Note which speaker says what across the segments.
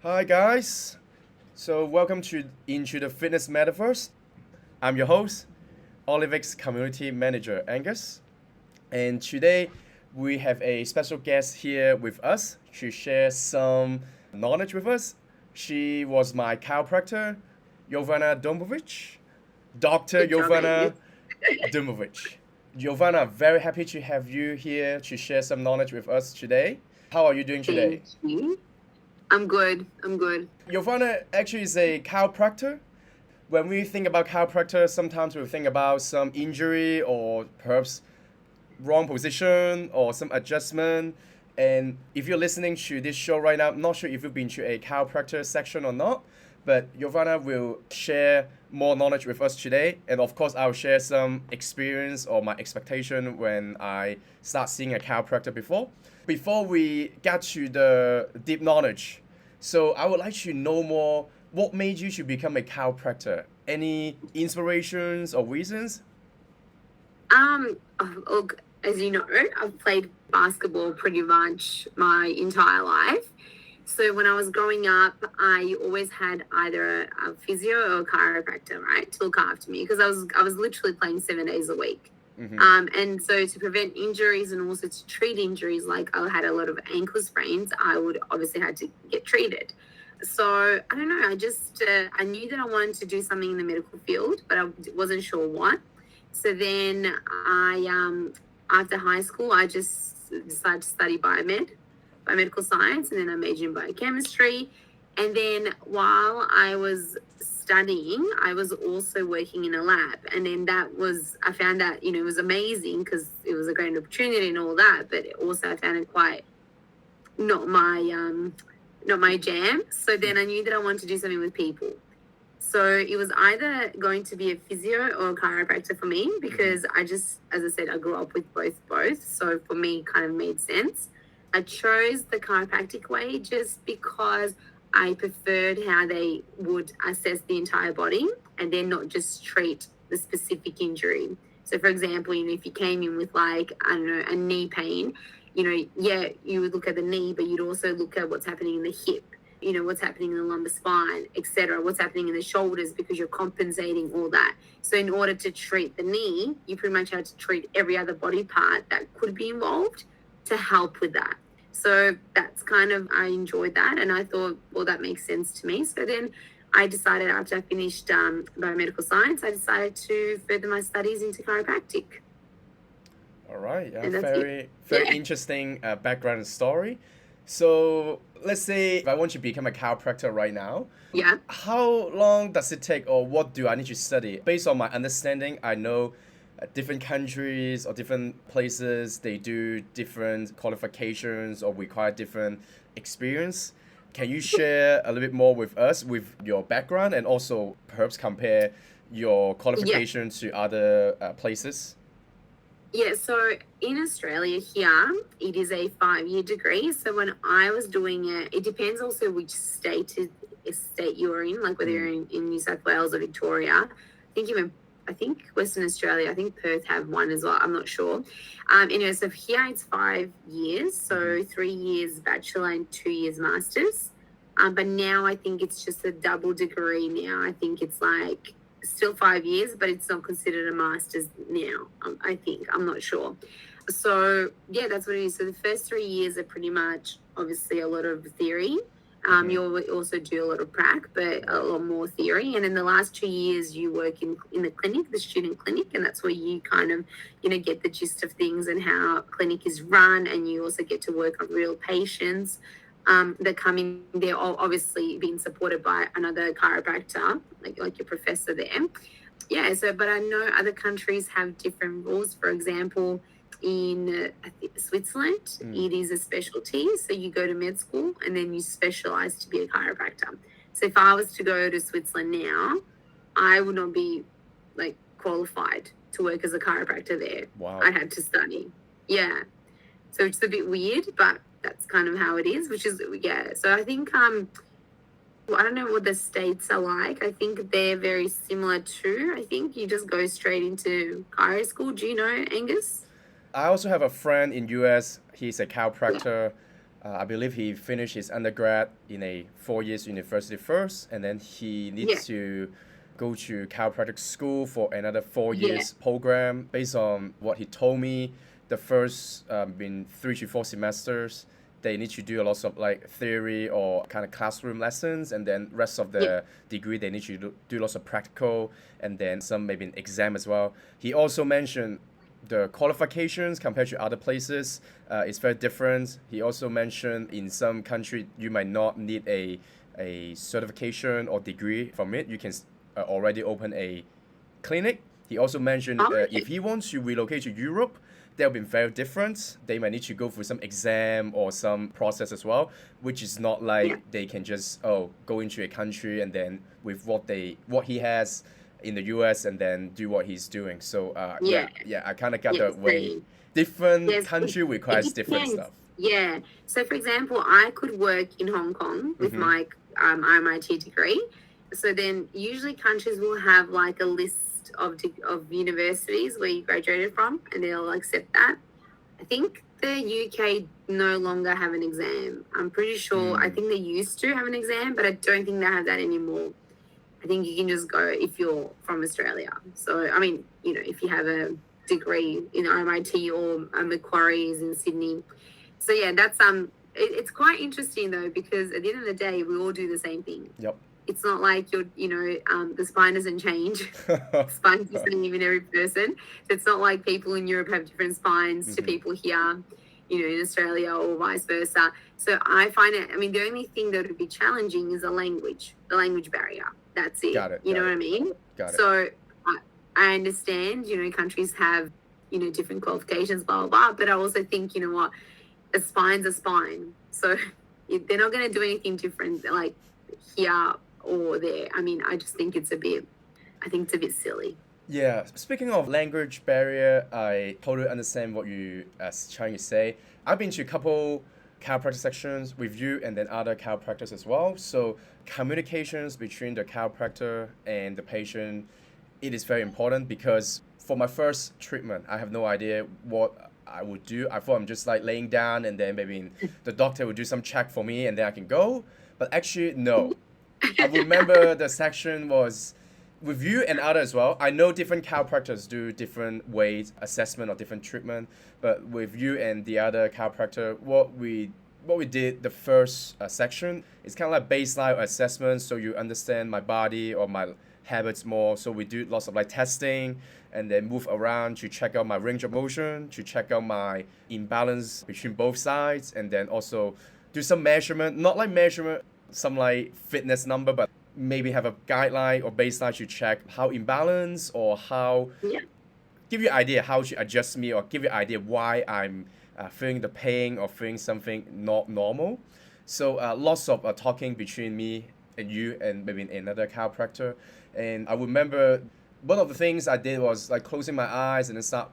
Speaker 1: Hi guys. So welcome to Into the Fitness Metaverse. I'm your host, Olivic's Community Manager Angus. And today we have a special guest here with us to share some knowledge with us. She was my chiropractor, Jovana Dumovic. Dr.
Speaker 2: Good job,
Speaker 1: Jovana
Speaker 2: Angus.
Speaker 1: Dumovic. Jovana, very happy to have you here to share some knowledge with us today. How are you doing today?
Speaker 2: Thank you. I'm good. I'm good.
Speaker 1: Jovana actually is a chiropractor. When we think about chiropractor, sometimes we think about some injury or perhaps wrong position or some adjustment. And if you're listening to this show right now, I'm not sure if you've been to a chiropractor section or not, but Jovana will share more knowledge with us today. And of course, I'll share some experience or my expectation when I start seeing a chiropractor before. Before we get to the deep knowledge, so I would like to know more what made you to become a chiropractor? Any inspirations or reasons?
Speaker 2: Look, as you know, I've played basketball pretty much my entire life. So when I was growing up, I always had either a physio or a chiropractor, right, to look after me because I was literally playing 7 days a week. And so to prevent injuries and also to treat injuries, like I had a lot of ankle sprains, I would obviously had to get treated. So I don't know. I knew that I wanted to do something in the medical field, but I wasn't sure what. So then after high school, I just decided to study biomedical science, and then I majored in biochemistry. And then while I was studying, I was also working in a lab. And then I found that, it was amazing because it was a great opportunity and all that. But also I found it quite not my jam. So then I knew that I wanted to do something with people. So it was either going to be a physio or a chiropractor for me because as I said, I grew up with both. So for me, it kind of made sense. I chose the chiropractic way just because I preferred how they would assess the entire body and then not just treat the specific injury. So for example, if you came in with a knee pain, you would look at the knee, but you'd also look at what's happening in the hip, what's happening in the lumbar spine, etc., what's happening in the shoulders because you're compensating all that. So in order to treat the knee, you pretty much had to treat every other body part that could be involved to help with that. So that's I enjoyed that. And I thought, well, that makes sense to me. So then I decided after I finished biomedical science, I decided to further my studies into chiropractic.
Speaker 1: All right,
Speaker 2: And that's
Speaker 1: very
Speaker 2: Yeah.
Speaker 1: interesting background story. So let's say if I want to become a chiropractor right now,
Speaker 2: Yeah.
Speaker 1: how long does it take or what do I need to study? Based on my understanding, I know different countries or different places, they do different qualifications or require different experience. Can you share a little bit more with us with your background and also perhaps compare your qualifications to other places?
Speaker 2: Yeah, so in Australia here, it is a 5-year degree. So when I was doing it, it depends also which state you're in, like whether you're in New South Wales or Victoria. I think Western Australia, I think Perth have one as well. I'm not sure. Anyway, so here it's 5 years, so 3 years bachelor and 2 years masters. But now I think it's just a double degree now. I think it's like still 5 years, but it's not considered a master's now. I think I'm not sure. So yeah, that's what it is. So the first 3 years are pretty much obviously a lot of theory. You also do a lot of prac, but a lot more theory. And in the last 2 years, you work in the clinic, the student clinic, and that's where you kind of, get the gist of things and how clinic is run. And you also get to work on real patients that come in there, obviously being supported by another chiropractor, like your professor there. Yeah, but I know other countries have different rules. For example, in I think Switzerland, it is a specialty. So you go to med school and then you specialize to be a chiropractor. So if I was to go to Switzerland now, I would not be qualified to work as a chiropractor there.
Speaker 1: Wow.
Speaker 2: I had to study. Yeah. So it's a bit weird, but that's kind of how it is, which is, yeah. So I think, I don't know what the states are like. I think they're very similar too. I think you just go straight into chiro school. Do you know, Angus?
Speaker 1: I also have a friend in US. He's a chiropractor. I believe he finished his undergrad in a 4 years university first, and then he
Speaker 2: Yeah.
Speaker 1: needs to go to chiropractic school for another 4 years
Speaker 2: Yeah.
Speaker 1: program. Based on what he told me, the first in 3 to 4 semesters, they need to do a lot of like theory or kind of classroom lessons, and then rest of
Speaker 2: Yeah.
Speaker 1: the degree they need to do lots of practical, and then some maybe an exam as well. He also mentioned the qualifications compared to other places is very different. He also mentioned in some country you might not need a certification or degree from it. You can already open a clinic. He also mentioned
Speaker 2: Oh,
Speaker 1: if he wants to relocate to Europe, they'll be very different. They might need to go through some exam or some process as well, which is not like
Speaker 2: yeah.
Speaker 1: they can just go into a country and then with what he has in the US and then do what he's doing. So
Speaker 2: Yeah.
Speaker 1: I kind of got
Speaker 2: Yeah.
Speaker 1: the way
Speaker 2: Same.
Speaker 1: different
Speaker 2: Yes,
Speaker 1: country
Speaker 2: it
Speaker 1: requires different
Speaker 2: depends.
Speaker 1: stuff.
Speaker 2: Yeah. So, for example, I could work in Hong Kong with
Speaker 1: Mm-hmm.
Speaker 2: my RMIT degree. So then, usually countries will have like a list of universities where you graduated from, and they'll accept that. I think the UK no longer have an exam. I'm pretty sure. I think they used to have an exam, but I don't think they have that anymore. I think you can just go if you're from Australia. So, I mean, if you have a degree in RMIT or Macquarie's in Sydney. So, yeah, that's it's quite interesting though, because at the end of the day, we all do the same thing.
Speaker 1: Yep.
Speaker 2: It's not like the spine doesn't change. Spine's the same in every person. So it's not like people in Europe have different spines to people here, in Australia or vice versa. So I find it, the only thing that would be challenging is the language barrier. That's it.
Speaker 1: Got it.
Speaker 2: You know what I mean?
Speaker 1: Got it.
Speaker 2: So I understand, countries have, different qualifications, blah, blah, blah. But I also think, what, a spine's a spine. So they're not going to do anything different like here or there. I just think it's a bit silly.
Speaker 1: Yeah, speaking of language barrier, I totally understand what you as trying to say. I've been to a couple chiropractic sections with you and then other chiropractors as well. So communications between the chiropractor and the patient, it is very important because for my first treatment, I have no idea what I would do. I thought I'm just like laying down and then maybe the doctor would do some check for me and then I can go. But actually, no. I remember the section was with you and others as well. I know different chiropractors do different ways assessment or different treatment, but with you and the other chiropractor, what we did the first section is kind of like baseline assessment, so you understand my body or my habits more. So we do lots of like testing and then move around to check out my range of motion, to check out my imbalance between both sides, and then also do some measurement, not like measurement, some like fitness number, but maybe have a guideline or baseline to check how imbalanced or how give you an idea how to adjust me or give you an idea why I'm feeling the pain or feeling something not normal. So lots of talking between me and you and maybe another chiropractor. And I remember one of the things I did was like closing my eyes and then start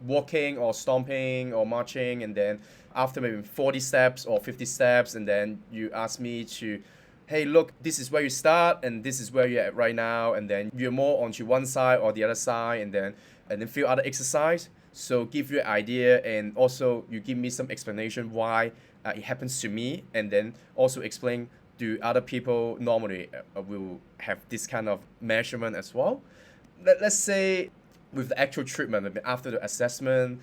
Speaker 1: walking or stomping or marching, and then after maybe 40 steps or 50 steps, and then you ask me to, hey, look, this is where you start and this is where you're at right now, and then you're more onto one side or the other side, and then few other exercise. So give you an idea, and also you give me some explanation why it happens to me, and then also explain do other people normally will have this kind of measurement as well. Let's say with the actual treatment, maybe after the assessment,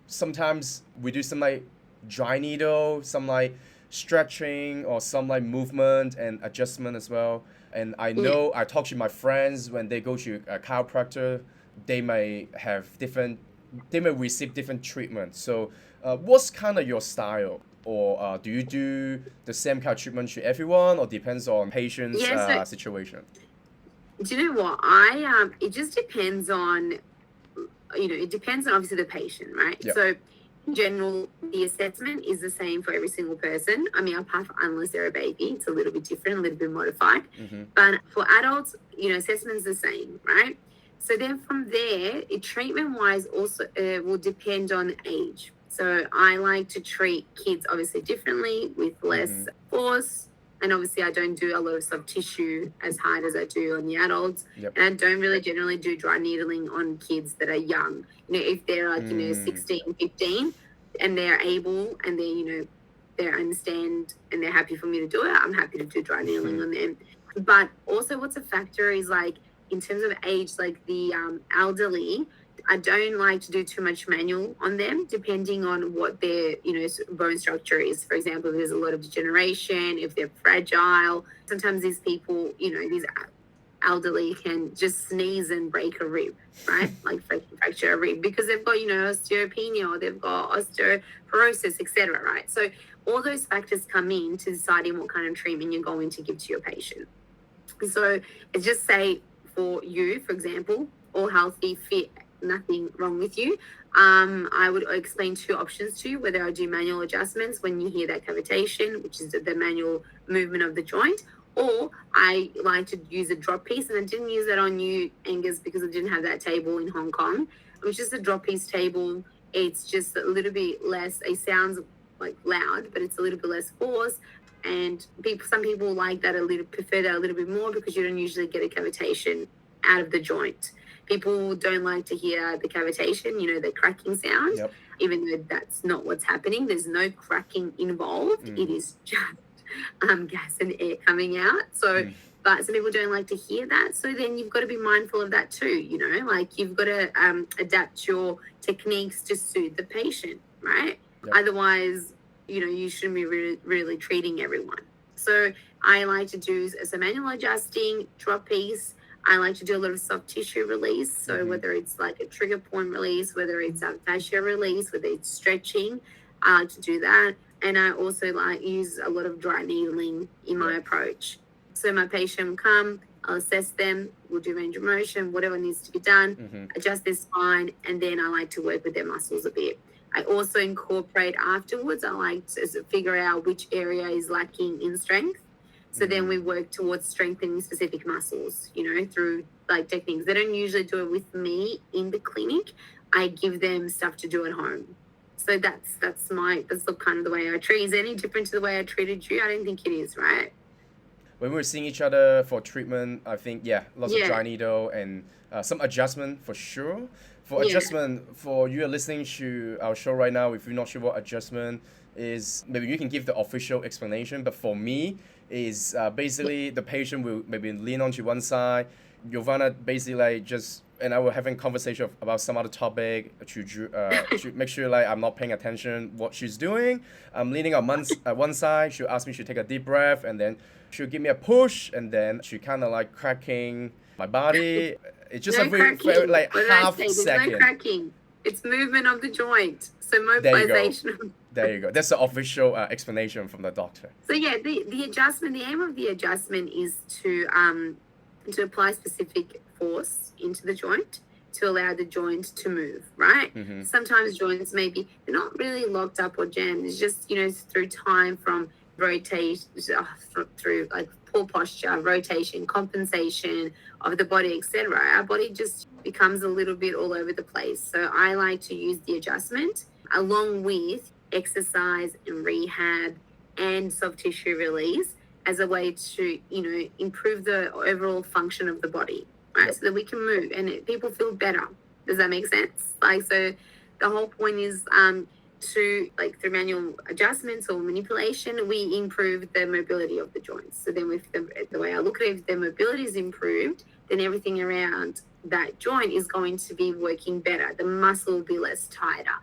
Speaker 1: sometimes we do some like dry needle, some like stretching or some like movement and adjustment as well. And I know I talk to my friends when they go to a chiropractor, they may receive different treatment. So what's kind of your style? Or do you do the same kind of treatment to everyone, or depends on patient's situation?
Speaker 2: Do you know what? It just depends on, it depends on obviously the patient, right?
Speaker 1: Yep.
Speaker 2: So in general, the assessment is the same for every single person. Apart from unless they're a baby, it's a little bit different, a little bit modified. But for adults, assessment's the same, right? So then from there, treatment-wise also will depend on age. So I like to treat kids obviously differently with less force. And obviously I don't do a lot of soft tissue as hard as I do on the adults.
Speaker 1: Yep.
Speaker 2: And I don't really generally do dry needling on kids that are young. If they're like, 16, 15, and they're able and they're, they understand and they're happy for me to do it, I'm happy to do dry needling on them. But also what's a factor is like in terms of age, like the elderly, I don't like to do too much manual on them, depending on what their, bone structure is. For example, if there's a lot of degeneration, if they're fragile. Sometimes these people, these elderly can just sneeze and break a rib, right? Like fracture a rib because they've got, osteopenia or they've got osteoporosis, etc. Right? So all those factors come in to deciding what kind of treatment you're going to give to your patient. So it's just say for you, for example, all healthy, fit, nothing wrong with you. I would explain two options to you, whether I do manual adjustments when you hear that cavitation, which is the manual movement of the joint, or I like to use a drop piece. And I didn't use that on you, Angus, because I didn't have that table in Hong Kong. It was just a drop piece table. It's just a little bit less, it sounds like loud, but it's a little bit less force. And some people like that prefer that a little bit more because you don't usually get a cavitation out of the joint. People don't like to hear the cavitation, the cracking sound, even though that's not what's happening. There's no cracking involved. It is just gas and air coming out. So, but some people don't like to hear that. So then you've got to be mindful of that too, like you've got to adapt your techniques to suit the patient, right? Otherwise, you shouldn't be really treating everyone. So I like to do some manual adjusting, drop piece. I like to do a lot of soft tissue release. So whether it's like a trigger point release, whether it's a fascia release, whether it's stretching, I like to do that. And I also use a lot of dry needling in my approach. So my patient will come, I'll assess them, we'll do range of motion, whatever needs to be done, adjust their spine, and then I like to work with their muscles a bit. I also incorporate afterwards, I like to figure out which area is lacking in strength. So then we work towards strengthening specific muscles, through techniques. They don't usually do it with me in the clinic. I give them stuff to do at home. So that's the kind of the way I treat. Is it any different to the way I treated you? I don't think it is, right?
Speaker 1: When we're seeing each other for treatment, I think, lots of dry needle and some adjustment for sure. For adjustment, for you listening to our show right now, if you're not sure what adjustment is, maybe you can give the official explanation. But for me, is basically the patient will maybe lean onto one side. Jovana basically and I were having conversation about some other topic to make sure I'm not paying attention what she's doing. I'm leaning on one side. She'll ask me to take a deep breath, and then she'll give me a push, and then she kind of cracking my body. It's just very half second.
Speaker 2: No cracking. It's movement of the joint. So mobilization.
Speaker 1: There you go. That's the official explanation from the doctor.
Speaker 2: So the adjustment, the aim of the adjustment is to apply specific force into the joint to allow the joint to move, right? Sometimes joints they're not really locked up or jammed. It's just, through time from rotate, through poor posture, rotation, compensation of the body, etc. Our body just becomes a little bit all over the place. So I like to use the adjustment along with exercise and rehab and soft tissue release as a way to, improve the overall function of the body, right? So that we can move and people feel better. Does that make sense? So the whole point is to through manual adjustments or manipulation, we improve the mobility of the joints. So then with the way I look at it, if the mobility is improved, then everything around that joint is going to be working better. The muscle will be less tighter,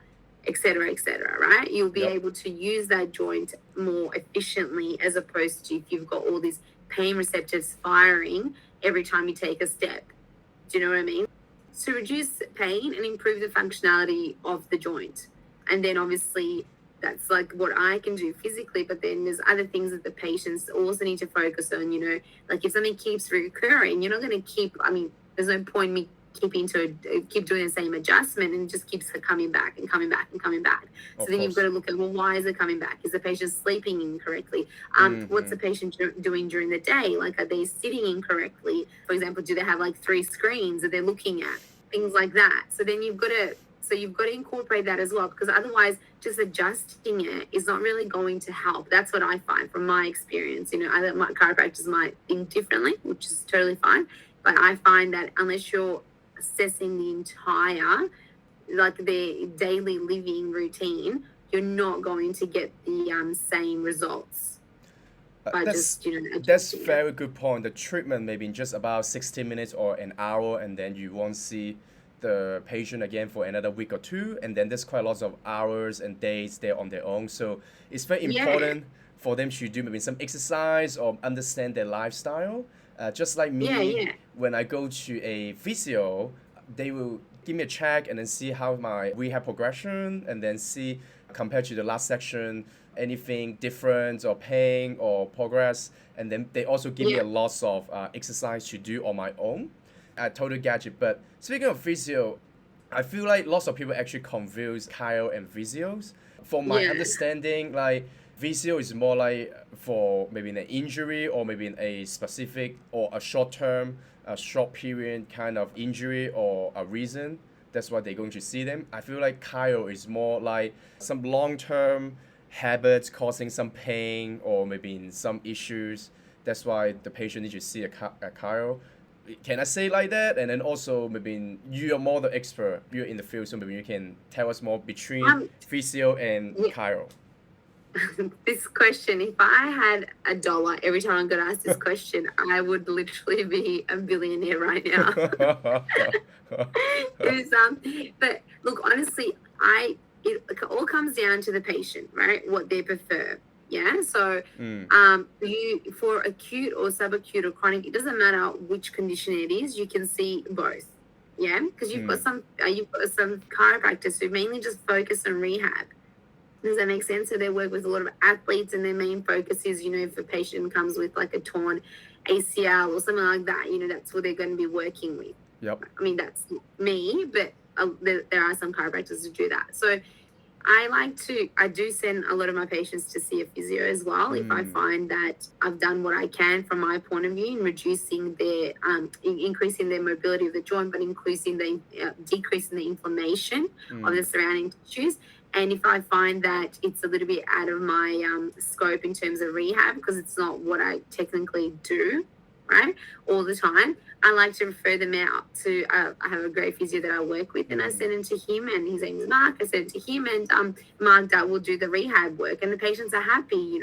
Speaker 2: etc., right? You'll be able to use that joint more efficiently as opposed to if you've got all these pain receptors firing every time you take a step. Do you know what I mean? To reduce pain and improve the functionality of the joint. And then obviously that's what I can do physically, but then there's other things that the patients also need to focus on, if something keeps recurring, you're not going to there's no point me keep doing the same adjustment and it just keeps coming back and coming back and coming back. So then you've got to look at, why is it coming back? Is the patient sleeping incorrectly? What's the patient doing during the day? Are they sitting incorrectly? For example, do they have 3 screens that they're looking at? Things like that. So then you've got to incorporate that as well, because otherwise just adjusting it is not really going to help. That's what I find from my experience. Other chiropractors might think differently, which is totally fine. But I find that unless you're assessing the entire, their daily living routine, you're not going to get the same results by
Speaker 1: That's
Speaker 2: just,
Speaker 1: that's
Speaker 2: adjusting it.
Speaker 1: very good point. The treatment maybe in just about 60 minutes or an hour, and then you won't see the patient again for another week or two, and then there's quite lots of hours and days they're on their own. So it's very
Speaker 2: Yeah,
Speaker 1: important for them to do maybe some exercise or understand their lifestyle. Just like
Speaker 2: yeah,
Speaker 1: me,
Speaker 2: yeah,
Speaker 1: when I go to a physio, they will give me a check and then see how my rehab progression, and then see compared to the last section anything different or pain or progress, and then they also give me
Speaker 2: yeah,
Speaker 1: a lot of exercise to do on my own. I totally get it. But speaking of physio, I feel like lots of people actually confuse chiro and physios. From my
Speaker 2: yeah,
Speaker 1: understanding, like physio is more like for maybe an injury or maybe in a specific or a short term, a short period kind of injury or a reason. That's why they're going to see them. I feel like chiro is more like some long term habits causing some pain or maybe in some issues. That's why the patient needs to see a chiro. Can I say like that? And then also maybe you are more the expert, you're in the field, so maybe you can tell us more between
Speaker 2: um,
Speaker 1: physio and
Speaker 2: yeah.
Speaker 1: chiro.
Speaker 2: This question, if I had $1 every time I got asked this question, I would literally be a billionaire right now. It was, but look, honestly, it all comes down to the patient, right? What they prefer. Yeah. So, you, for acute or subacute or chronic, it doesn't matter which condition it is. You can see both. Yeah, because you've got some chiropractors who mainly just focus on rehab. Does that make sense? So they work with a lot of athletes, and their main focus is, if a patient comes with like a torn ACL or something like that, that's what they're going to be working with.
Speaker 1: Yep.
Speaker 2: I mean, that's me, but there are some chiropractors who do that. So I do send a lot of my patients to see a physio as well. If I find that I've done what I can from my point of view in reducing their, increasing their mobility of the joint, but decreasing the inflammation of the surrounding tissues. And if I find that it's a little bit out of my scope in terms of rehab, because it's not what I technically do, right, all the time, I like to refer them out to, I have a great physio that I work with, and I send him to him, and his name is Mark. I send it to him, and Mark will do the rehab work, and the patients are happy,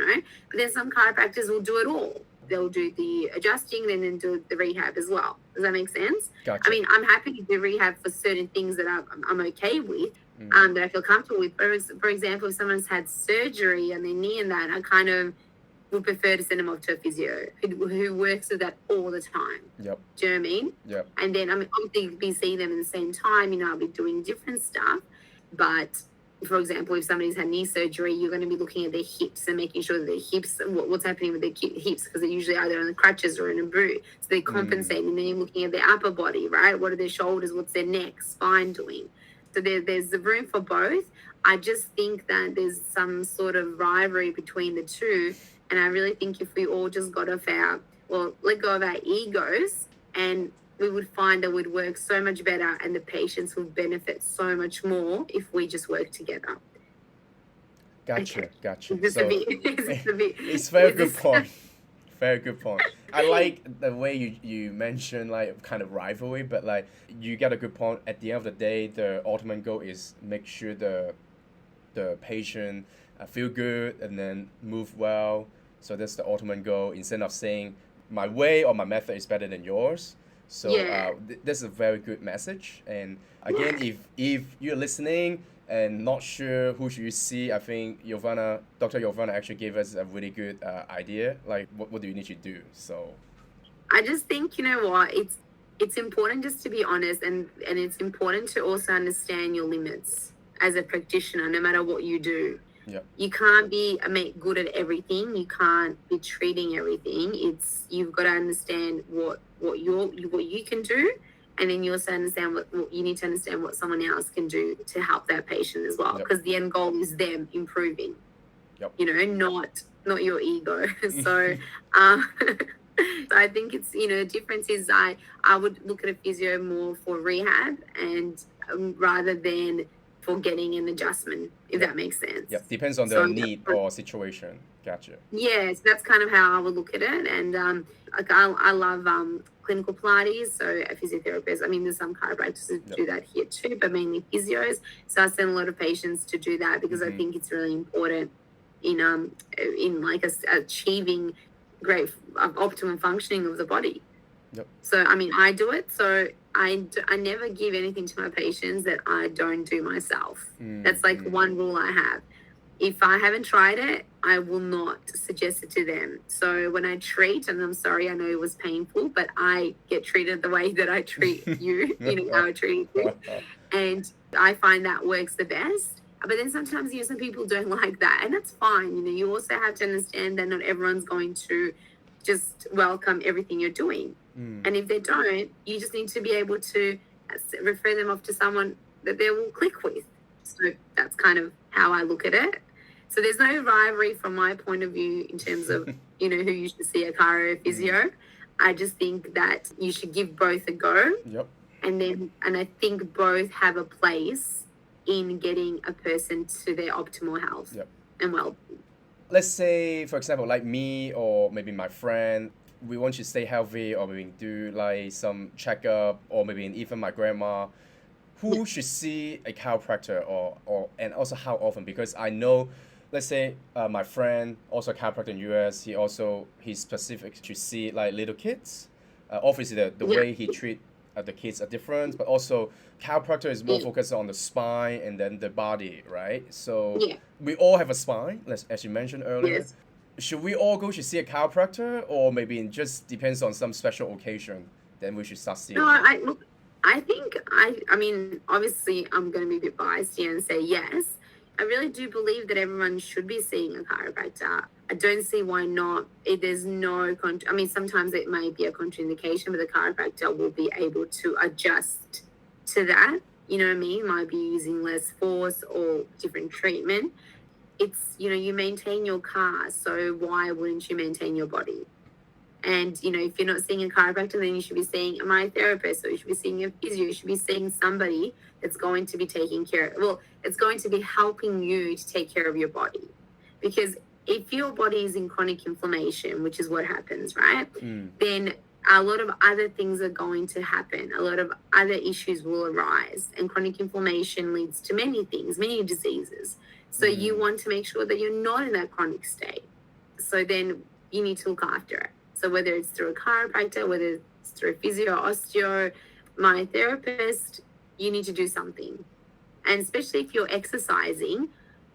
Speaker 2: But then some chiropractors will do it all. They'll do the adjusting and then do the rehab as well. Does that make sense?
Speaker 1: Gotcha.
Speaker 2: I mean, I'm happy to do rehab for certain things that I'm okay with, that I feel comfortable with. For example, if someone's had surgery on their knee and that, I kind of would prefer to send them off to a physio who works with that all the time.
Speaker 1: Yep.
Speaker 2: Do you know what I mean?
Speaker 1: Yep.
Speaker 2: And then obviously be seeing them at the same time, I'll be doing different stuff. But for example, if somebody's had knee surgery, you're going to be looking at their hips and making sure that their hips, what's happening with their hips, because they're usually either on the crutches or in a boot. So they're compensating. And then you're looking at their upper body, right? What are their shoulders? What's their neck, spine doing? So there's the room for both. I just think that there's some sort of rivalry between the two. And I really think if we all just let go of our egos, and we would find that we'd work so much better, and the patients would benefit so much more if we just work together.
Speaker 1: Gotcha.
Speaker 2: Okay.
Speaker 1: Gotcha.
Speaker 2: Is this
Speaker 1: So
Speaker 2: a bit,
Speaker 1: it's very good point. Very good point. I like the way you mentioned like kind of rivalry, but like you get a good point. At the end of the day, the ultimate goal is make sure the patient feel good and then move well. So that's the ultimate goal. Instead of saying my way or my method is better than yours. So
Speaker 2: Yeah.
Speaker 1: That's a very good message. And again, if you're listening and not sure who should you see, I think Dr. Jovana actually gave us a really good idea. Like, what do you need to do? So
Speaker 2: I just think, you know what, it's important just to be honest, and it's important to also understand your limits as a practitioner, no matter what you do.
Speaker 1: Yep.
Speaker 2: You can't be good at everything. You can't be treating everything. You've got to understand what you can do, and then you also understand what you need to understand what someone else can do to help that patient as well. Because the end goal is them improving.
Speaker 1: Yep.
Speaker 2: Not your ego. So, I think it's the difference is I would look at a physio more for rehab and rather than for getting an adjustment, if that makes sense.
Speaker 1: Depends on the need or situation. Gotcha.
Speaker 2: Yes, that's kind of how I would look at it. And like I love clinical Pilates, so a physiotherapist. I mean, there's some chiropractors who
Speaker 1: Yep.
Speaker 2: do that here too, but mainly physios. So I send a lot of patients to do that because I think it's really important in like achieving great optimum functioning of the body.
Speaker 1: Yep.
Speaker 2: So I mean, I do it. So I never give anything to my patients that I don't do myself. That's like one rule I have. If I haven't tried it, I will not suggest it to them. So when I treat, and I'm sorry, I know it was painful, but I get treated the way that I treat you, how I treat you. And I find that works the best. But then sometimes, some people don't like that, and that's fine. You also have to understand that not everyone's going to just welcome everything you're doing. And if they don't, you just need to be able to refer them off to someone that they will click with. So that's kind of how I look at it. So there's no rivalry from my point of view in terms of, who you should see, a chiro or physio. I just think that you should give both a go.
Speaker 1: Yep.
Speaker 2: And I think both have a place in getting a person to their optimal health and well-being.
Speaker 1: Let's say, for example, like me or maybe my friend, we want to stay healthy, or maybe do like some checkup, or maybe even my grandma. Who should see a chiropractor, or and also how often? Because I know, let's say my friend, also a chiropractor in US, he's specific to see like little kids. Obviously the way he treat the kids are different, but also chiropractor is more focused on the spine and then the body, right? So we all have a spine, as you mentioned earlier.
Speaker 2: Yes.
Speaker 1: Should we all go to see a chiropractor, or maybe it just depends on some special occasion, then we should start seeing?
Speaker 2: No, I think I mean, obviously I'm going to be a bit biased here and say yes. I really do believe that everyone should be seeing a chiropractor. I don't see why not. There's no, I mean, sometimes it may be a contraindication, but the chiropractor will be able to adjust to that. You know what I mean? Might be using less force or different treatment. It's, you maintain your car, so why wouldn't you maintain your body? And, if you're not seeing a chiropractor, then you should be seeing a myotherapist, or you should be seeing a physio. You should be seeing somebody that's going to be taking care it's going to be helping you to take care of your body. Because if your body is in chronic inflammation, which is what happens, right? Then a lot of other things are going to happen. A lot of other issues will arise. And chronic inflammation leads to many things, many diseases. So you want to make sure that you're not in that chronic state. So then you need to look after it. So whether it's through a chiropractor, whether it's through a physio, osteo, myotherapist, you need to do something. And especially if you're exercising,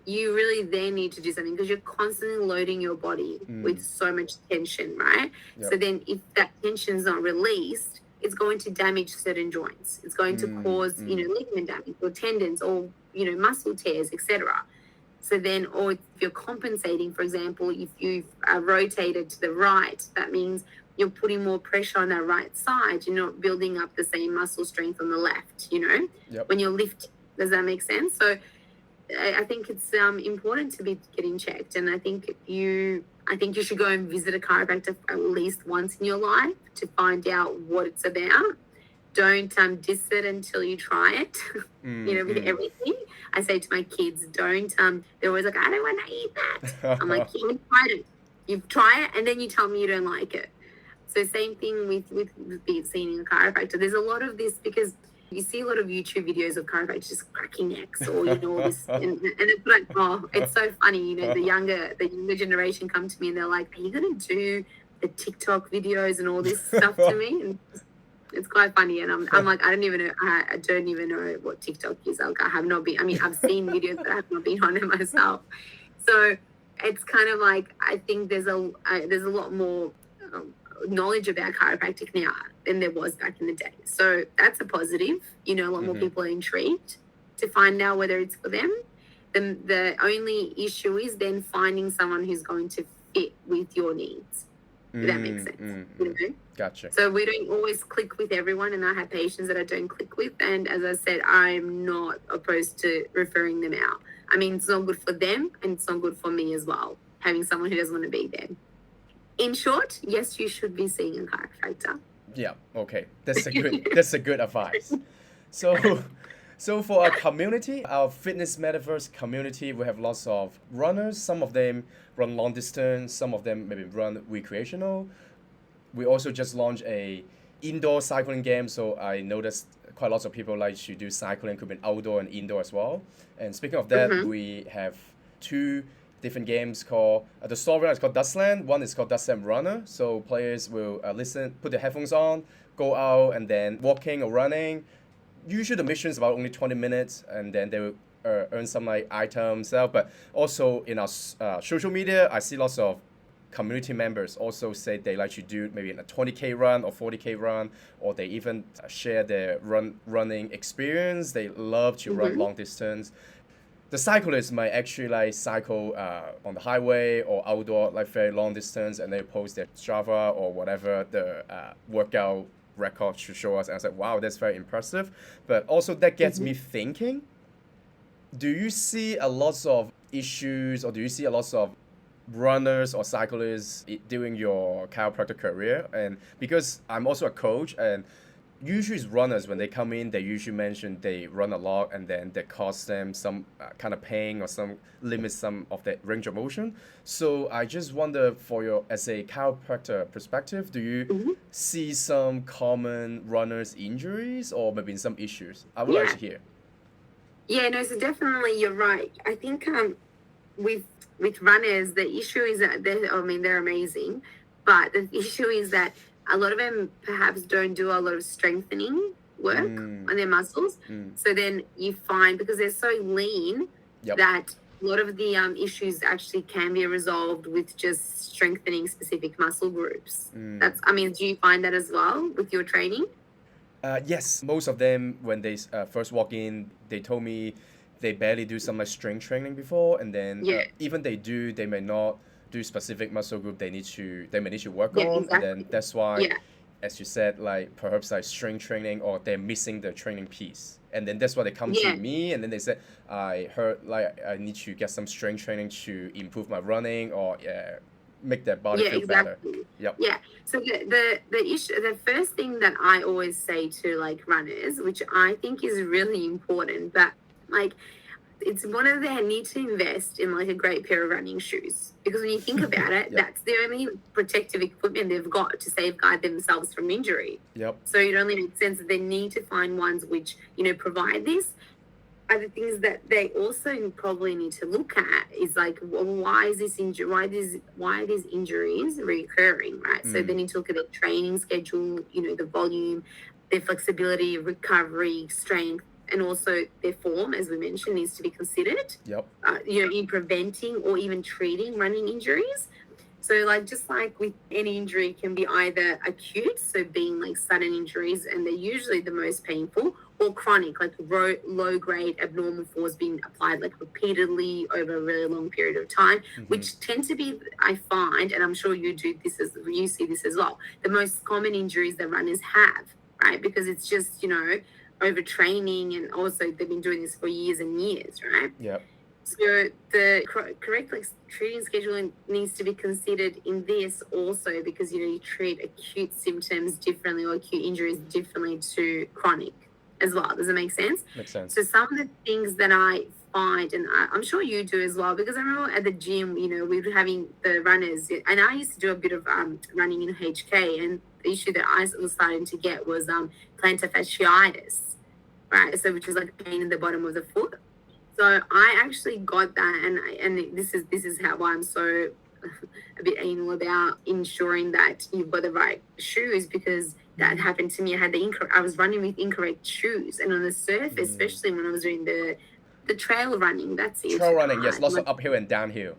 Speaker 2: you really then need to do something, because you're constantly loading your body with so much tension, right? Yep. So then if that tension is not released, it's going to damage certain joints. It's going to cause, ligament damage or tendons or, muscle tears, etc. So then, or if you're compensating, for example, if you've rotated to the right, that means you're putting more pressure on that right side. You're not building up the same muscle strength on the left,
Speaker 1: Yep.
Speaker 2: when you're lifting. Does that make sense? So I think it's important to be getting checked. And I think you should go and visit a chiropractor at least once in your life to find out what it's about. Don't diss it until you try it, with everything. I say to my kids, they're always like, I don't want to eat that. I'm like, you try it. You try it, and then you tell me you don't like it. So same thing with seeing a chiropractor. There's a lot of this, because you see a lot of YouTube videos of chiropractors just cracking necks, or, all this. And it's like, oh, it's so funny. The younger generation come to me and they're like, are you going to do the TikTok videos and all this stuff to me? And it's quite funny, and I'm like, I don't even know what TikTok is. Like, I have not been. I mean, I've seen videos, but I have not been on it myself. So it's kind of like, I think there's a lot more knowledge about chiropractic now than there was back in the day. So that's a positive. A lot more people are intrigued to find out whether it's for them. The only issue is then finding someone who's going to fit with your needs. If that makes sense.
Speaker 1: Gotcha.
Speaker 2: So we don't always click with everyone, and I have patients that I don't click with. And as I said, I'm not opposed to referring them out. I mean, it's not good for them, and it's not good for me as well, having someone who doesn't want to be there. In short, yes, you should be seeing a chiropractor.
Speaker 1: Yeah. Okay. That's a good advice. So So for our community, our fitness metaverse community, we have lots of runners. Some of them run long distance, some of them maybe run recreational. We also just launched a indoor cycling game, so I noticed quite lots of people like to do cycling, could be outdoor and indoor as well. And speaking of that, we have two different games called the story is called Dustland. One is called Dustland Runner. So players will listen, put their headphones on, go out and then walking or running. Usually the mission is about only 20 minutes, and then they will earn some like items. But also in our social media, I see lots of community members also say they like to do maybe a 20K run or 40K run, or they even share their running experience. They love to run long distance. The cyclists might actually like cycle on the highway or outdoor, like very long distance, and they post their Strava or whatever the workout record to show us. And I was like, wow, that's very impressive. But also that gets me thinking, do you see a lot of issues, or do you see a lot of runners or cyclists during your chiropractic career? And because I'm also a coach, and usually runners, when they come in, they usually mention they run a lot, and then that cause them some kind of pain or some limits some of their range of motion. So I just wonder, for your as a chiropractor perspective, do you see some common runners injuries or maybe some issues? I would like to hear.
Speaker 2: Yeah, no, so definitely you're right. I think with runners, the issue is that they're amazing, but the issue is that a lot of them perhaps don't do a lot of strengthening work on their muscles. So then you find, because they're so lean, that a lot of the issues actually can be resolved with just strengthening specific muscle groups. Do you find that as well with your training?
Speaker 1: Yes, most of them, when they first walk in, they told me they barely do some like strength training before, and then even they do, they may not do specific muscle group they may need to work on, and then that's why, as you said, like perhaps like strength training, or they're missing the training piece, and then that's why they come to me, and then they said, I heard like I need to get some strength training to improve my running, or make their body feel better.
Speaker 2: So the issue, the first thing that I always say to like runners, which I think is really important, but like it's one of they need to invest in like a great pair of running shoes, because when you think about it, that's the only protective equipment they've got to safeguard themselves from injury. So it only makes sense that they need to find ones which, provide this. Other things that they also probably need to look at is like, well, why are these injuries recurring, right? So they need to look at their training schedule, the volume, their flexibility, recovery, strength, and also their form, as we mentioned, needs to be considered. In preventing or even treating running injuries. So like, just like with any injury, it can be either acute, so being like sudden injuries, and they're usually the most painful, or chronic, like low grade abnormal force being applied like repeatedly over a really long period of time, which tend to be, I find, and I'm sure you see this as well, the most common injuries that runners have, right? Because it's just, overtraining, and also they've been doing this for years and years, right? So the correct like treating scheduling needs to be considered in this also, because you treat acute symptoms differently, or acute injuries differently to chronic as well. Does it make sense?
Speaker 1: Makes sense.
Speaker 2: So some of the things that I find, and I'm sure you do as well, because I remember at the gym, we were having the runners, and I used to do a bit of running in HK, and the issue that I was starting to get was plantar fasciitis, right? So which is like pain in the bottom of the foot. So I actually got that, and this is why I'm so a bit anal about ensuring that you've got the right shoes, because that happened to me. I was running with incorrect shoes, and on the surface, especially when I was doing the trail running, that's it.
Speaker 1: Trail running, yes, lots of uphill and downhill.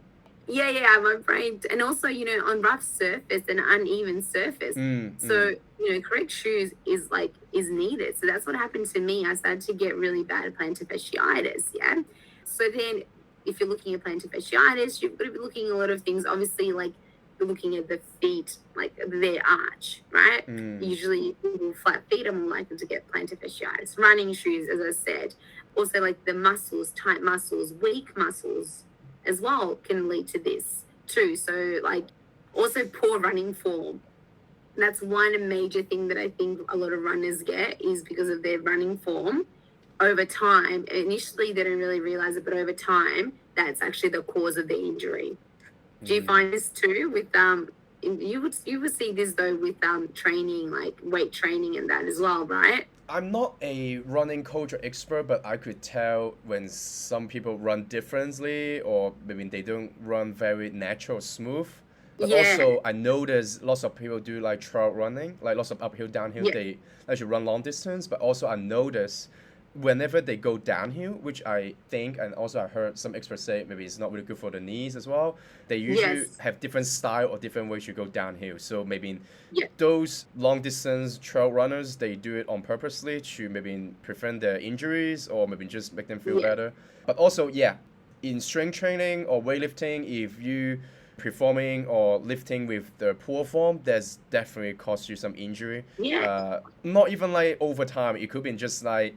Speaker 2: My brain, and also on rough surface and uneven surface. So correct shoes is needed. So that's what happened to me. I started to get really bad plantar fasciitis. So then, if you're looking at plantar fasciitis, you've got to be looking at a lot of things. Obviously, like you're looking at the feet, like their arch, right? Usually, flat feet are more likely to get plantar fasciitis. Running shoes, as I said, also like the muscles, tight muscles, weak muscles as well can lead to this too. So like also poor running form. That's one major thing that I think a lot of runners get, is because of their running form. over time, initially they don't really realize it, but over time, that's actually the cause of the injury. Do you find this too with you would see this though with training, like weight training and that as well, right?
Speaker 1: I'm not a running coach or expert, but I could tell when some people run differently or maybe they don't run very natural, smooth. But
Speaker 2: Yeah.
Speaker 1: also, I notice lots of people do like trail running, like lots of uphill, downhill.
Speaker 2: Yeah.
Speaker 1: They actually run long distance. But also, I notice whenever they go downhill, which I think, and also I heard some experts say maybe it's not really good for the knees as well. They usually
Speaker 2: Yes.
Speaker 1: have different style or different ways to go downhill. So maybe
Speaker 2: Yeah.
Speaker 1: those long distance trail runners, they do it on purposely to maybe prevent their injuries or maybe just make them feel
Speaker 2: Yeah.
Speaker 1: better. But also, yeah, in strength training or weightlifting, if you performing or lifting with the poor form, that's definitely caused you some injury.
Speaker 2: Yeah.
Speaker 1: Not even like over time. It could be just like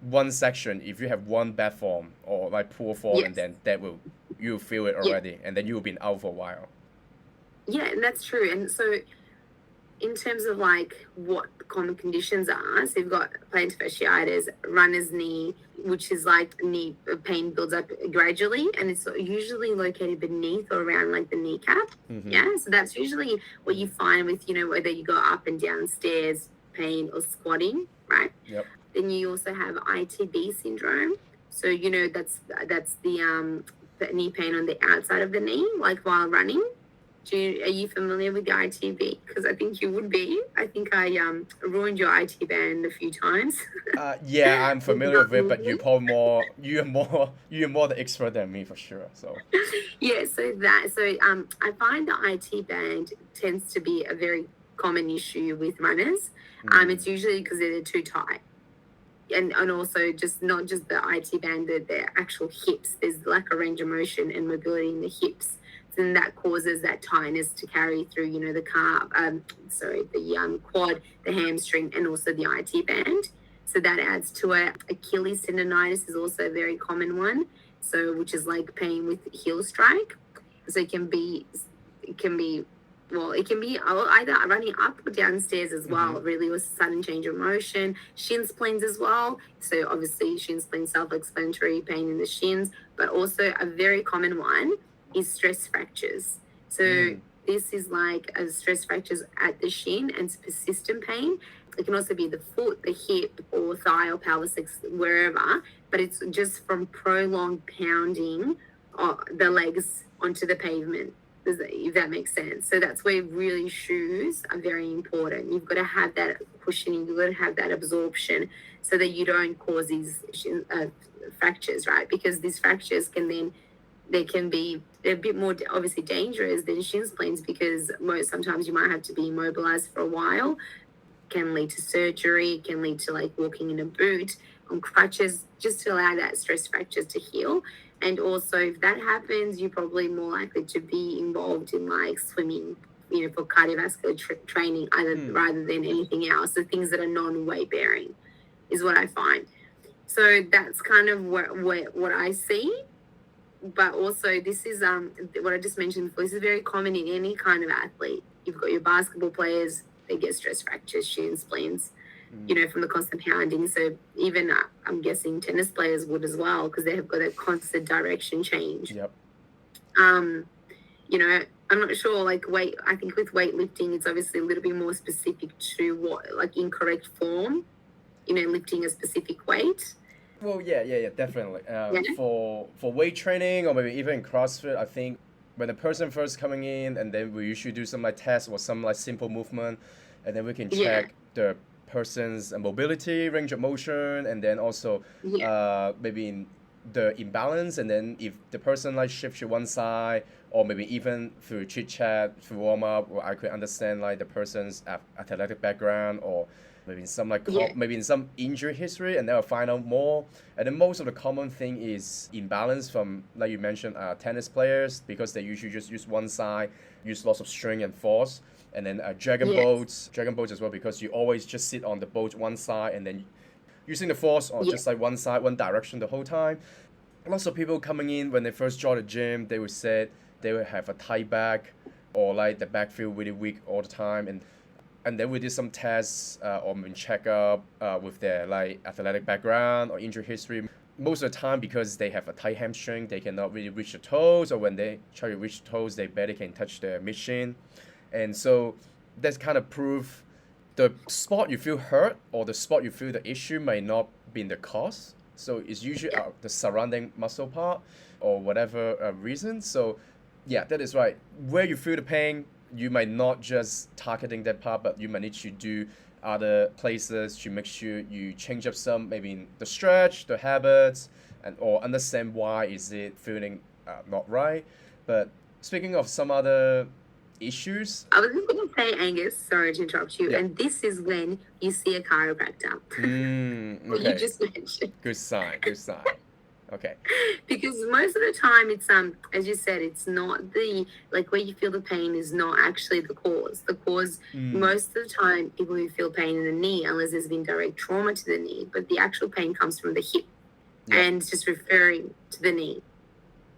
Speaker 1: one section. If you have one bad form or like poor form, and
Speaker 2: Yes.
Speaker 1: then that will you feel it
Speaker 2: Yeah.
Speaker 1: already, and then you've been out for a while.
Speaker 2: Yeah, and that's true. And so in terms of like what common conditions are, so you've got plantar fasciitis, runner's knee, which is like knee pain builds up gradually, and it's usually located beneath or around like the kneecap. Yeah, so that's usually what you find with, you know, whether you go up and down stairs, pain or squatting, right?
Speaker 1: Yep.
Speaker 2: Then you also have ITB syndrome. So, you know, that's the knee pain on the outside of the knee, like while running. Are you familiar with the ITB? Because I think you would be. I think I ruined your IT band a few times.
Speaker 1: Yeah, I'm familiar with it, but
Speaker 2: moving.
Speaker 1: you're more the expert than me for sure. So
Speaker 2: Yeah, so I find the IT band tends to be a very common issue with runners. It's usually because they're too tight. And also just not just the IT band, their actual hips. There's lack of range of motion and mobility in the hips. And that causes that tightness to carry through, you know, the the quad, the hamstring, and also the IT band. So that adds to it. Achilles tendonitis is also a very common one. So which is like pain with heel strike. So it can be either running up or downstairs as well, really, with sudden change of motion. Shin splints as well. So obviously shin splints, self-explanatory, pain in the shins, but also a very common one is stress fractures. So this is like a stress fractures at the shin and persistent pain. It can also be the foot, the hip, or thigh or pelvis, wherever, but it's just from prolonged pounding the legs onto the pavement, if that makes sense. So that's where really shoes are very important. You've got to have that cushioning, you've got to have that absorption so that you don't cause these fractures, right? Because these fractures they're a bit more obviously dangerous than shin splints because sometimes you might have to be immobilized for a while. Can lead to surgery, can lead to like walking in a boot on crutches just to allow that stress fractures to heal. And also if that happens, you're probably more likely to be involved in like swimming, you know, for cardiovascular training rather than anything else. So things that are non-weight bearing is what I find. So that's kind of what I see. But also this is what I just mentioned before, this is very common in any kind of athlete. You've got your basketball players, they get stress fractures, shin splints, you know, from the constant pounding. So even I'm guessing tennis players would as well because they have got a constant direction change.
Speaker 1: Yep.
Speaker 2: You know, I'm not sure, like I think with weightlifting, it's obviously a little bit more specific to what, like incorrect form, you know, lifting a specific weight.
Speaker 1: Well, yeah, definitely. For weight training or maybe even CrossFit, I think when a person first coming in, and then we usually do some like tests or some like simple movement, and then we can check the person's mobility, range of motion, and then also maybe in the imbalance, and then if the person like shifts to one side, or maybe even through chit chat, through warm up, I could understand like the person's athletic background or maybe in some maybe in some injury history, and then I'll find out more. And then most of the common thing is imbalance from, like you mentioned, tennis players, because they usually just use one side, use lots of string and force. And then dragon boats as well, because you always just sit on the boat one side and then using the force on just like one side, one direction the whole time. Lots of people coming in when they first join the gym, they would say they would have a tight back or like the back feel really weak all the time. And and then we did some tests or checkup with their like athletic background or injury history. Most of the time, because they have a tight hamstring, they cannot really reach the toes, or when they try to reach the toes, they barely can touch the machine. And so that's kind of proof the spot you feel hurt or the spot you feel the issue may not be the cause. So it's usually the surrounding muscle part or whatever reason. So yeah, that is right. Where you feel the pain, you might not just targeting that part, but you might need to do other places to make sure you change up some, maybe the stretch, the habits, and or understand why is it feeling not right. But speaking of some other issues,
Speaker 2: I was just going to say, Angus, sorry to interrupt you,
Speaker 1: Yeah.
Speaker 2: and this is when you see a chiropractor. What you
Speaker 1: okay,
Speaker 2: just mentioned.
Speaker 1: good sign. Okay.
Speaker 2: Because most of the time it's as you said, it's not the like where you feel the pain is not actually the cause. The cause most of the time people who feel pain in the knee, unless there's been direct trauma to the knee, but the actual pain comes from the hip and it's just referring to the knee.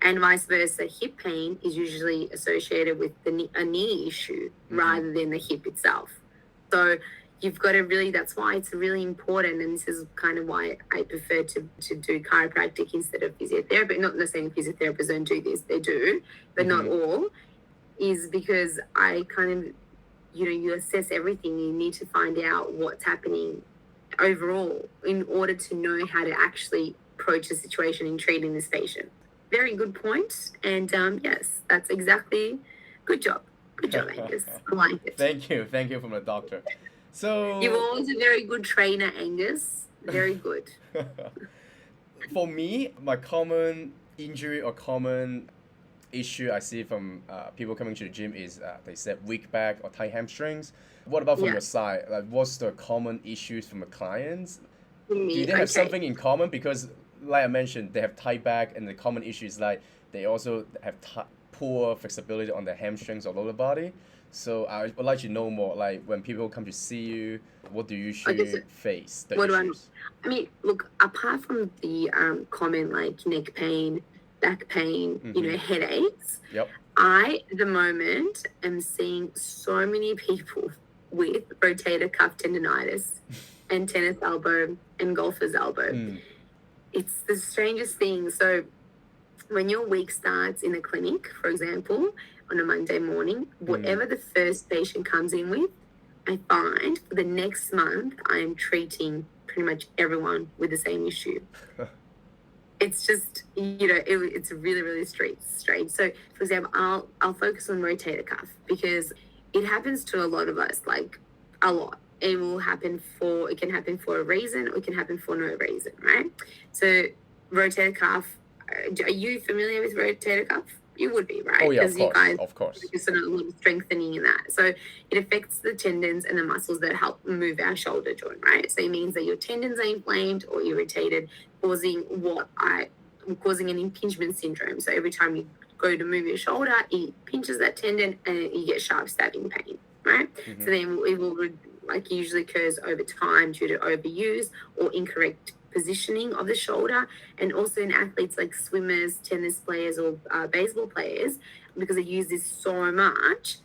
Speaker 2: And vice versa, hip pain is usually associated with a knee issue rather than the hip itself. So you've got to really, that's why it's really important. And this is kind of why I prefer to do chiropractic instead of physiotherapy. Not necessarily physiotherapists don't do this, they do, but not all, is because I kind of, you assess everything. You need to find out what's happening overall in order to know how to actually approach the situation in treating this patient. Very good point. And yes, that's exactly, good job. Good job, Angus. I like it.
Speaker 1: Thank you from the doctor. So
Speaker 2: You're always a very good trainer, Angus. Very good.
Speaker 1: for me, my common injury or common issue I see from people coming to the gym is they said weak back or tight hamstrings. What about from your side? Like, what's the common issues from the clients? Do they have something in common? Because, like I mentioned, they have tight back, and the common issue is like they also have poor flexibility on their hamstrings or lower body. So I would like to know more, like when people come to see you, what do you usually face? The issues?
Speaker 2: I mean, look, apart from the common like neck pain, back pain, headaches, I, at the moment, am seeing so many people with rotator cuff tendonitis and tennis elbow and golfer's elbow. It's the strangest thing. So when your week starts in a clinic, for example, on a Monday morning, whatever the first patient comes in with, I find for the next month, I'm treating pretty much everyone with the same issue. It's just, it's really, really strange. So, for example, I'll focus on rotator cuff because it happens to a lot of us, like a lot. It can happen for a reason or it can happen for no reason, right? So, rotator cuff, are you familiar with rotator cuff? You would be, right?
Speaker 1: Oh, yeah,
Speaker 2: of course.
Speaker 1: Of course.
Speaker 2: There's sort of a little strengthening in that. So it affects the tendons and the muscles that help move our shoulder joint, right? So it means that your tendons are inflamed or irritated, causing an impingement syndrome. So every time you go to move your shoulder, it pinches that tendon and you get sharp stabbing pain, right? So then it will, like usually occurs over time due to overuse or incorrect positioning of the shoulder, and also in athletes like swimmers, tennis players, or baseball players, because they use this so much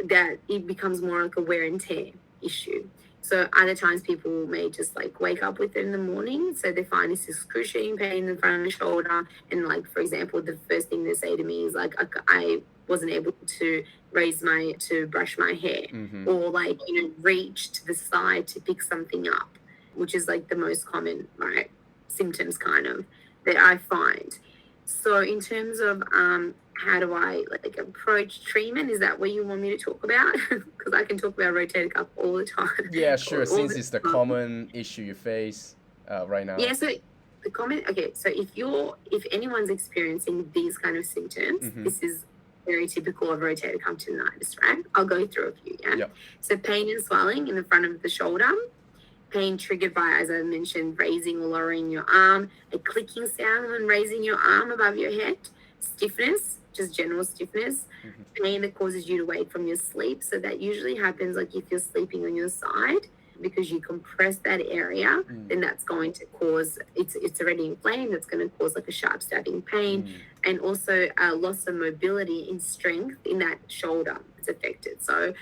Speaker 2: that it becomes more like a wear and tear issue. So other times people may just like wake up with it in the morning, so they find this excruciating pain in the front of the shoulder, and like, for example, the first thing they say to me is like, I wasn't able to brush my hair, or like, reach to the side to pick something up, which is like the most common, right, symptoms kind of that I find. So in terms of how do I like approach treatment, is that what you want me to talk about? Because I can talk about rotator cuff all the time.
Speaker 1: Yeah, sure. Since it's the common issue you face right now.
Speaker 2: Yeah, so the common, so if anyone's experiencing these kind of symptoms, this is very typical of rotator cuff tendonitis, right? I'll go through a few,
Speaker 1: Yep.
Speaker 2: So pain and swelling in the front of the shoulder, pain triggered by, as I mentioned, raising or lowering your arm, a clicking sound when raising your arm above your head, stiffness, just general stiffness, pain that causes you to wake from your sleep. So that usually happens like if you're sleeping on your side, because you compress that area, then that's going to cause, it's already inflamed, that's going to cause like a sharp stabbing pain, and also a loss of mobility in strength in that shoulder is affected. So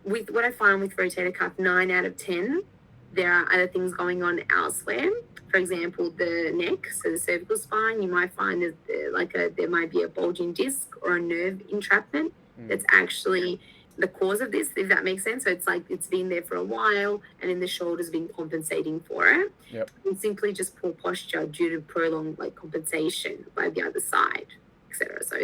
Speaker 2: with what I find with rotator cuff, 9 out of 10, there are other things going on elsewhere. For example, the neck, so the cervical spine, you might find that there might be a bulging disc or a nerve entrapment that's actually the cause of this, if that makes sense. So it's like it's been there for a while, and then the shoulder's been compensating for it.
Speaker 1: Yep.
Speaker 2: And simply just poor posture due to prolonged compensation by the other side, etc. So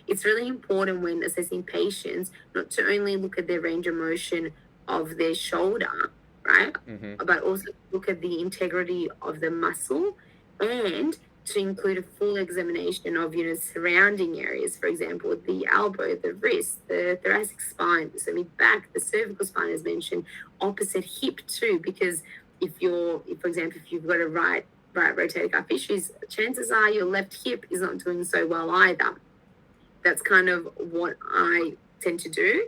Speaker 2: it's really important when assessing patients not to only look at their range of motion of their shoulder, right? But also look at the integrity of the muscle, and to include a full examination of surrounding areas. For example, the elbow, the wrist, the thoracic spine, so mid back, the cervical spine as mentioned, opposite hip too, because if for example, if you've got a right rotator cuff issues, chances are your left hip is not doing so well either. That's kind of what I tend to do.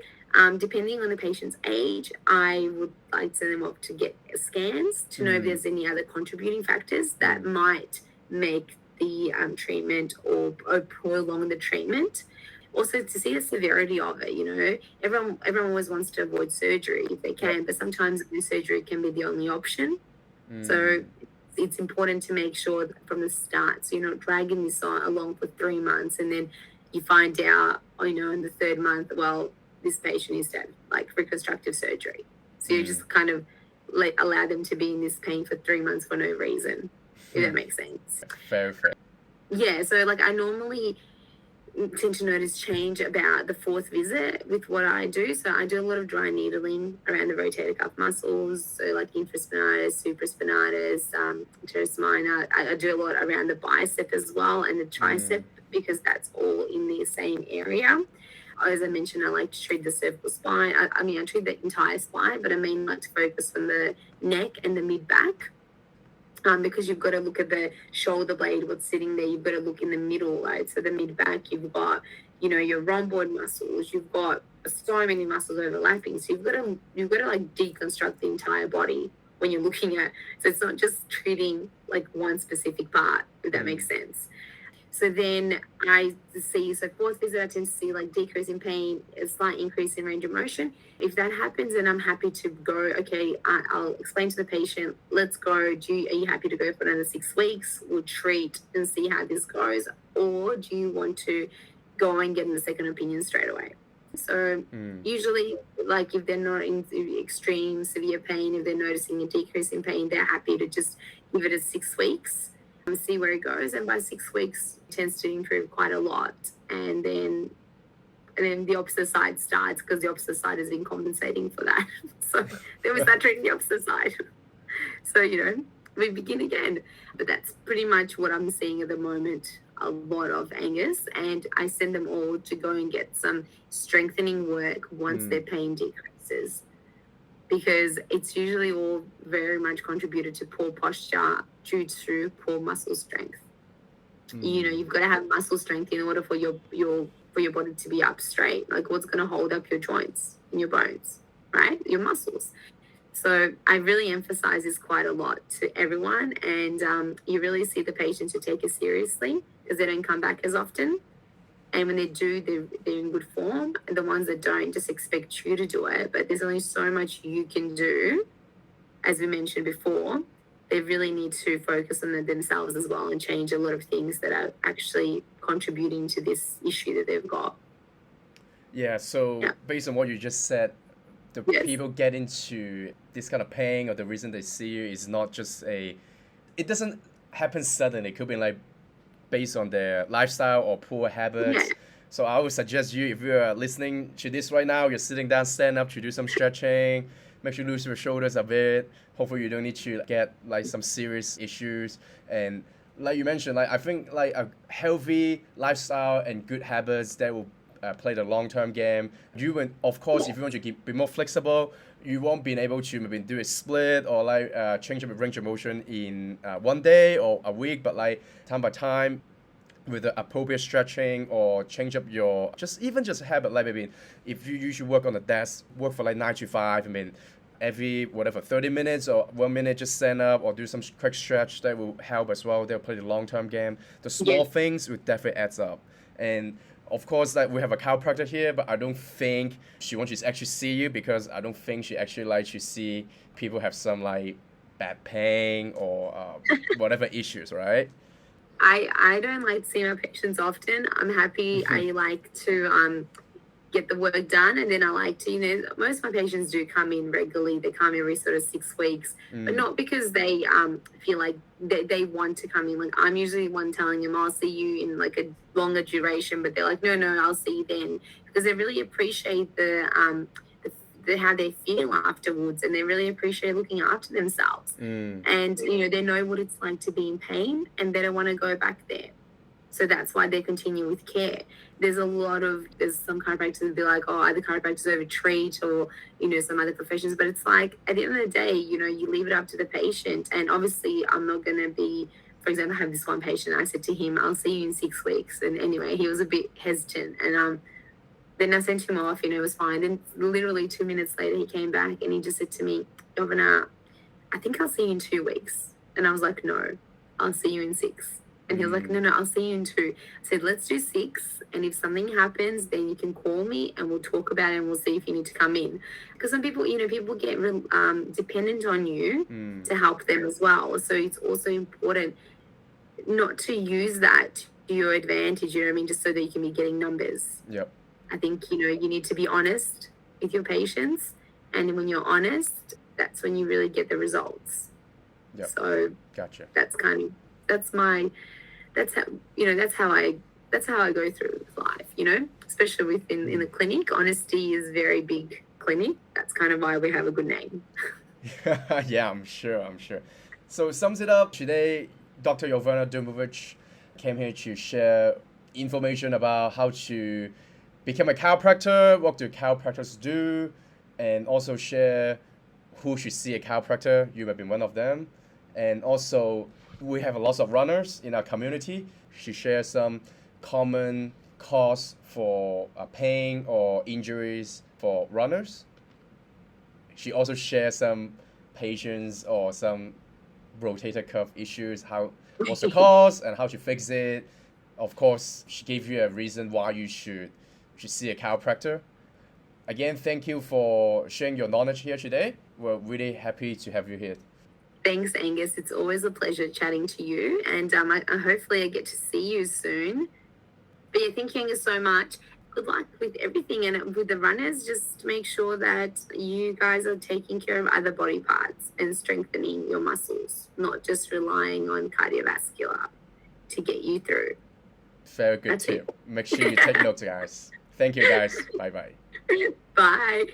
Speaker 2: Depending on the patient's age, I would like to send them up to get scans to know if there's any other contributing factors that might make the treatment or prolong the treatment. Also, to see the severity of it, everyone always wants to avoid surgery if they can, but sometimes surgery can be the only option. So it's important to make sure that from the start, so you're not dragging this on along for 3 months, and then you find out, in the 3rd month, well, this patient is dead, reconstructive surgery. So you just kind of allow them to be in this pain for 3 months for no reason, if that makes sense.
Speaker 1: Very fair.
Speaker 2: Yeah, so I normally tend to notice change about the 4th visit with what I do. So I do a lot of dry needling around the rotator cuff muscles, so infraspinatus, supraspinatus, teres minor. I do a lot around the bicep as well and the tricep, because that's all in the same area. As I mentioned, I like to treat the cervical spine. I treat the entire spine, but I mainly like to focus on the neck and the mid-back, because you've got to look at the shoulder blade, what's sitting there. You've got to look in the middle, right? So the mid-back, you've got, your rhomboid muscles. You've got so many muscles overlapping. So you've got to deconstruct the entire body when you're looking at. So it's not just treating one specific part, if that makes sense. So then I see, 4th visit, I tend to see decrease in pain, a slight increase in range of motion. If that happens, then I'm happy to go, okay, I'll explain to the patient, let's go. Are you happy to go for another 6 weeks? We'll treat and see how this goes. Or do you want to go and get a second opinion straight away? So usually, if they're not in extreme severe pain, if they're noticing a decrease in pain, they're happy to just give it a 6 weeks and see where it goes. And by 6 weeks, it tends to improve quite a lot. And then the opposite side starts, because the opposite side has been compensating for that. So then we start treating the opposite side. So, we begin again. But that's pretty much what I'm seeing at the moment, a lot of Angus. And I send them all to go and get some strengthening work once their pain decreases, because it's usually all very much contributed to poor posture due to poor muscle strength. You've got to have muscle strength in order for your body to be up straight. What's going to hold up your joints and your bones, right? Your muscles. So I really emphasize this quite a lot to everyone, and you really see the patients who take it seriously, because they don't come back as often. And when they do, they're in good form. And the ones that don't just expect you to do it. But there's only so much you can do. As we mentioned before, they really need to focus on themselves as well and change a lot of things that are actually contributing to this issue that they've got.
Speaker 1: Yeah, so based on what you just said, the people get into this kind of pain, or the reason they see you is not just it doesn't happen suddenly. It could be based on their lifestyle or poor habits. So I would suggest you, if you're listening to this right now, you're sitting down, stand up to do some stretching, make sure you loosen your shoulders a bit. Hopefully you don't need to get some serious issues. And like you mentioned, I think a healthy lifestyle and good habits that will play the long-term game. You will, of course, if you want to be more flexible, you won't be able to maybe do a split or change up a range of motion in 1 day or a week, but time by time with the appropriate stretching, or change up your just habit, maybe if you usually work on the desk, work for 9 to 5, every 30 minutes or 1 minute, just stand up or do some quick stretch. That will help as well. They'll play the long-term game. The small things will definitely adds up. And Of course, like we have a chiropractor here, but I don't think she wants to actually see you because I don't think she actually likes to see people have some like bad pain or whatever issues, right?
Speaker 2: I don't like seeing my patients often. I'm happy. I like to get the work done, and then I like to, most of my patients do come in regularly. They come every sort of 6 weeks, but not because they feel like they want to come in. Like, I'm usually one telling them, I'll see you in like a longer duration, but they're like, no, I'll see you then, because they really appreciate the how they feel afterwards, and they really appreciate looking after themselves. And they know what it's like to be in pain, and they don't want to go back there. So that's why they continue with care. There's some chiropractors that be like, oh, either chiropractors over treat or, some other professions. But it's like, at the end of the day, you leave it up to the patient. And obviously I'm not going to be, for example, I have this one patient, I said to him, I'll see you in 6 weeks. And anyway, he was a bit hesitant. And then I sent him off, it was fine. Then literally 2 minutes later, he came back and he just said to me, Jovana, I think I'll see you in 2 weeks. And I was like, no, I'll see you in 6. And he was like, no, I'll see you in 2. I said, let's do 6. And if something happens, then you can call me and we'll talk about it and we'll see if you need to come in. Because some people, people get dependent on you to help them as well. So it's also important not to use that to your advantage, just so that you can be getting numbers.
Speaker 1: Yep.
Speaker 2: I think, you need to be honest with your patients. And when you're honest, that's when you really get the results.
Speaker 1: Yep.
Speaker 2: So
Speaker 1: gotcha.
Speaker 2: That's how I go through life, especially within the clinic. Honesty is very big clinic. That's kind of why we have a good name.
Speaker 1: Yeah, I'm sure. So sums it up, today Dr. Jovana Dumovic came here to share information about how to become a chiropractor, what do chiropractors do, and also share who should see a chiropractor. You have been one of them. And also, we have a lot of runners in our community. She shares some common cause for pain or injuries for runners. She also shares some patients or some rotator cuff issues, what's the cause and how to fix it. Of course, she gave you a reason why you should see a chiropractor. Again, thank you for sharing your knowledge here today. We're really happy to have you here.
Speaker 2: Thanks, Angus. It's always a pleasure chatting to you, and hopefully I get to see you soon. But yeah, thank you, Angus, so much. Good luck with everything, and with the runners, just make sure that you guys are taking care of other body parts and strengthening your muscles, not just relying on cardiovascular to get you through.
Speaker 1: Very good tip. Make sure you take notes, guys. Thank you, guys. Bye-bye.
Speaker 2: Bye.